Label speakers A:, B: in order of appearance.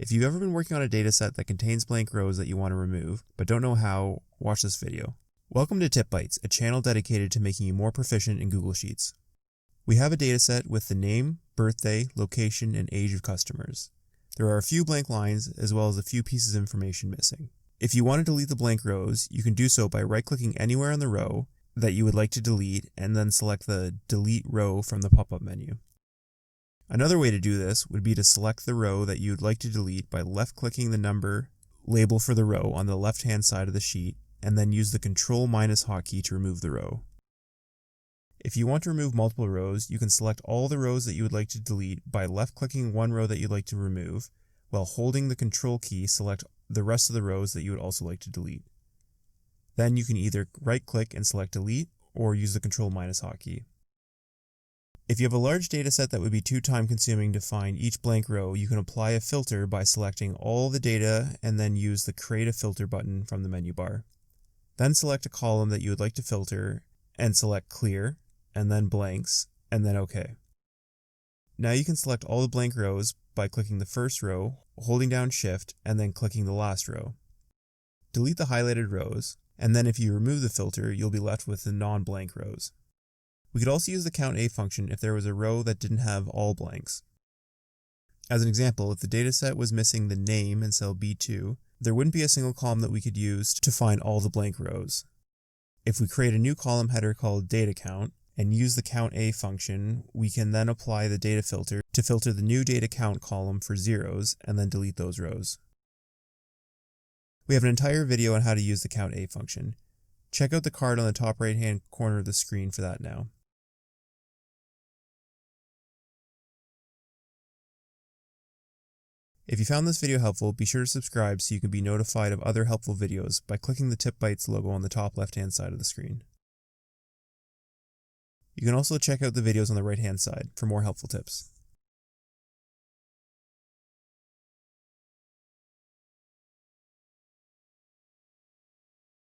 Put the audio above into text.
A: If you've ever been working on a dataset that contains blank rows that you want to remove, but don't know how, watch this video. Welcome to Bytes, a channel dedicated to making you more proficient in Google Sheets. We have a dataset with the name, birthday, location, and age of customers. There are a few blank lines as well as a few pieces of information missing. If you want to delete the blank rows, you can do so by right-clicking anywhere on the row that you would like to delete and then select the Delete Row from the pop-up menu. Another way to do this would be to select the row that you would like to delete by left-clicking the number label for the row on the left-hand side of the sheet and then use the Ctrl- hotkey to remove the row. If you want to remove multiple rows, you can select all the rows that you would like to delete by left-clicking one row that you'd like to remove, while holding the Ctrl key select the rest of the rows that you would also like to delete. Then you can either right-click and select Delete, or use the Ctrl- hotkey. If you have a large dataset that would be too time-consuming to find each blank row, you can apply a filter by selecting all the data and then use the Create a Filter button from the menu bar. Then select a column that you would like to filter and select Clear, and then Blanks, and then OK. Now you can select all the blank rows by clicking the first row, holding down Shift, and then clicking the last row. Delete the highlighted rows, and then if you remove the filter, you'll be left with the non-blank rows. We could also use the COUNT function if there was a row that didn't have all blanks. As an example, if the dataset was missing the name in cell B2, there wouldn't be a single column that we could use to find all the blank rows. If we create a new column header called DataCount and use the COUNT function, we can then apply the data filter to filter the new data count column for zeros and then delete those rows. We have an entire video on how to use the COUNT function. Check out the card on the top right hand corner of the screen for that now. If you found this video helpful, be sure to subscribe so you can be notified of other helpful videos by clicking the Bytes logo on the top left-hand side of the screen. You can also check out the videos on the right-hand side for more helpful tips.